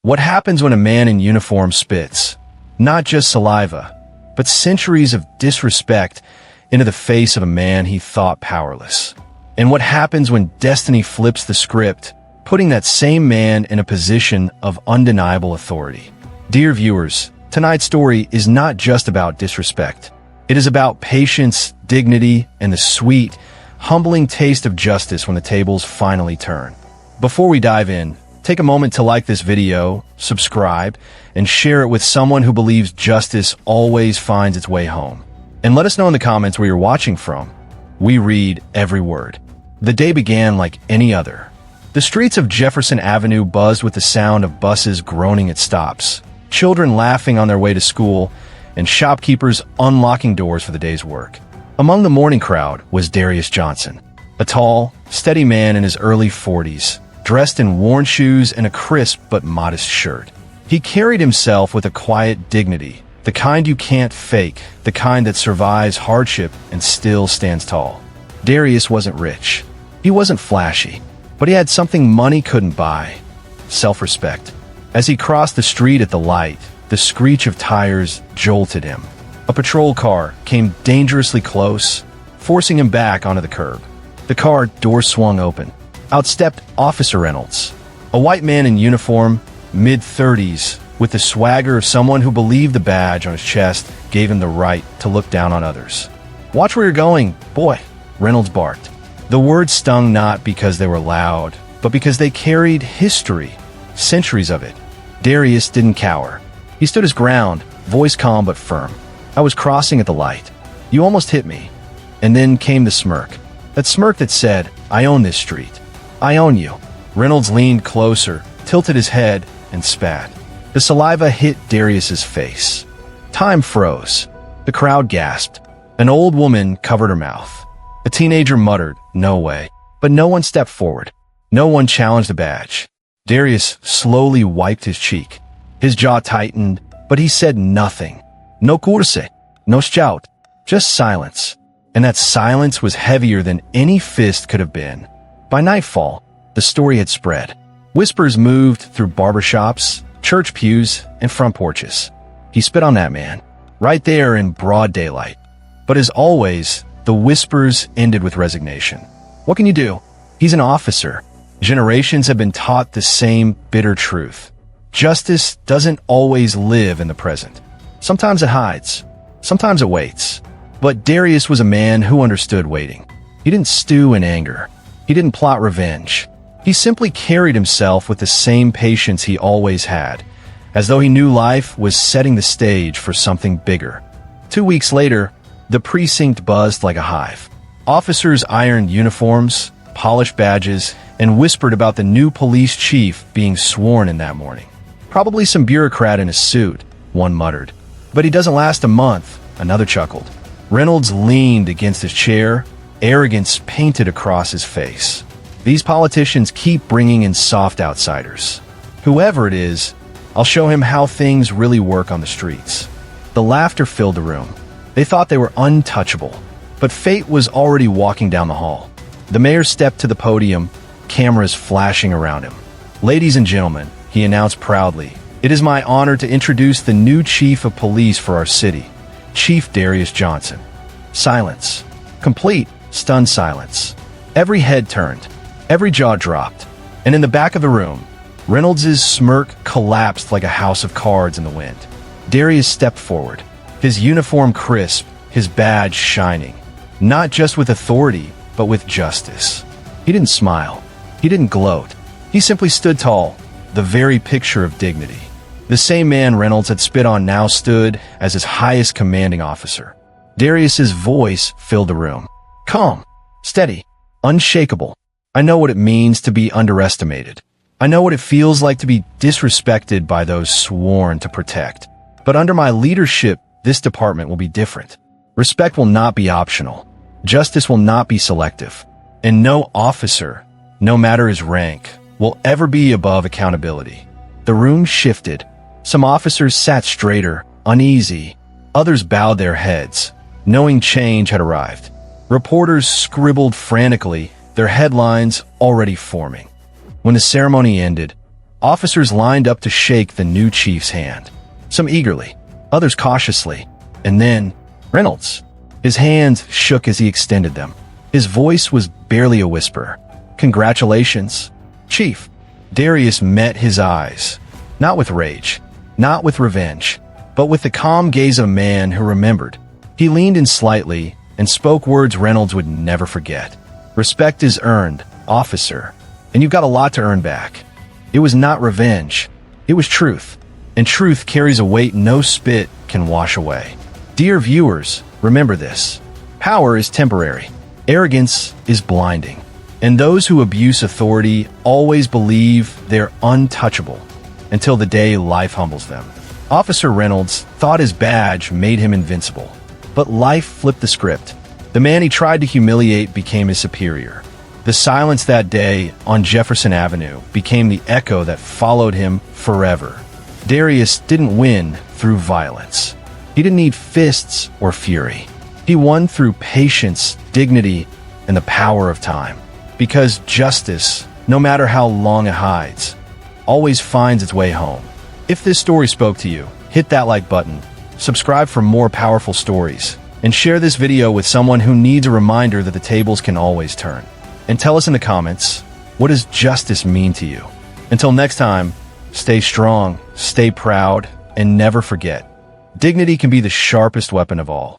What happens when a man in uniform spits? Not just saliva, but centuries of disrespect into the face of a man he thought powerless. And what happens when destiny flips the script, putting that same man in a position of undeniable authority? Dear viewers, tonight's story is not just about disrespect. It is about patience, dignity, and the sweet, humbling taste of justice when the tables finally turn. Before we dive in, take a moment to like this video, subscribe, and share it with someone who believes justice always finds its way home. And let us know in the comments where you're watching from. We read every word. The day began like any other. The streets of Jefferson Avenue buzzed with the sound of buses groaning at stops, children laughing on their way to school, and shopkeepers unlocking doors for the day's work. Among the morning crowd was Darius Johnson, a tall, steady man in his early 40s, dressed in worn shoes and a crisp but modest shirt. He carried himself with a quiet dignity, the kind you can't fake, the kind that survives hardship and still stands tall. Darius wasn't rich. He wasn't flashy, but he had something money couldn't buy: self-respect. As he crossed the street at the light, the screech of tires jolted him. A patrol car came dangerously close, forcing him back onto the curb. The car door swung open. Out stepped Officer Reynolds, a white man in uniform, mid-30s, with the swagger of someone who believed the badge on his chest gave him the right to look down on others. "Watch where you're going, boy," Reynolds barked. The words stung not because they were loud, but because they carried history, centuries of it. Darius didn't cower. He stood his ground, voice calm but firm. "I was crossing at the light. You almost hit me." And then came the smirk. That smirk that said, "I own this street. I own you." Reynolds leaned closer, tilted his head, and spat. The saliva hit Darius's face. Time froze. The crowd gasped. An old woman covered her mouth. A teenager muttered, "No way." But no one stepped forward. No one challenged the badge. Darius slowly wiped his cheek. His jaw tightened, but he said nothing. No curse, no shout, just silence. And that silence was heavier than any fist could have been. By nightfall, the story had spread. Whispers moved through barbershops, church pews, and front porches. He spit on that man, right there in broad daylight. But as always, the whispers ended with resignation. What can you do? He's an officer. Generations have been taught the same bitter truth. Justice doesn't always live in the present. Sometimes it hides. Sometimes it waits. But Darius was a man who understood waiting. He didn't stew in anger. He didn't plot revenge. He simply carried himself with the same patience he always had, as though he knew life was setting the stage for something bigger. 2 weeks later, the precinct buzzed like a hive. Officers ironed uniforms, polished badges, and whispered about the new police chief being sworn in that morning. "Probably some bureaucrat in a suit," one muttered. "But he doesn't last a month," another chuckled. Reynolds leaned against his chair, arrogance painted across his face. These politicians keep bringing in soft outsiders. Whoever it is, I'll show him how things really work on the streets. The laughter filled the room. They thought they were untouchable, but fate was already walking down the hall. The mayor stepped to the podium, cameras flashing around him. "Ladies and gentlemen," he announced proudly, "it is my honor to introduce the new chief of police for our city, Chief Darius Johnson." Silence. Complete, stunned silence. Every head turned. Every jaw dropped. And in the back of the room, Reynolds' smirk collapsed like a house of cards in the wind. Darius stepped forward, his uniform crisp, his badge shining, not just with authority, but with justice. He didn't smile. He didn't gloat. He simply stood tall, the very picture of dignity. The same man Reynolds had spit on now stood as his highest commanding officer. Darius's voice filled the room. Calm, steady, unshakable. I know what it means to be underestimated. I know what it feels like to be disrespected by those sworn to protect. But under my leadership, this department will be different. Respect will not be optional. Justice will not be selective. And no officer, no matter his rank, will ever be above accountability. The room shifted. Some officers sat straighter, uneasy. Others bowed their heads, knowing change had arrived. Reporters scribbled frantically, their headlines already forming. When the ceremony ended, Officers lined up to shake the new chief's hand. Some eagerly, others cautiously. And then, Reynolds. His hands shook as he extended them. His voice was barely a whisper. "Congratulations, Chief." Darius met his eyes. Not with rage, not with revenge, but with the calm gaze of a man who remembered. He leaned in slightly and spoke words Reynolds would never forget. "Respect is earned, officer, and you've got a lot to earn back." It was not revenge. It was truth. And truth carries a weight no spit can wash away. Dear viewers, remember this. Power is temporary. Arrogance is blinding. And those who abuse authority always believe they're untouchable until the day life humbles them. Officer Reynolds thought his badge made him invincible. But life flipped the script. The man he tried to humiliate became his superior. The silence that day on Jefferson Avenue became the echo that followed him forever. Darius didn't win through violence. He didn't need fists or fury. He won through patience, dignity, and the power of time. Because justice, no matter how long it hides, always finds its way home. If this story spoke to you, hit that like button, subscribe for more powerful stories, and share this video with someone who needs a reminder that the tables can always turn. And tell us in the comments, what does justice mean to you? Until next time, stay strong, stay proud, and never forget, dignity can be the sharpest weapon of all.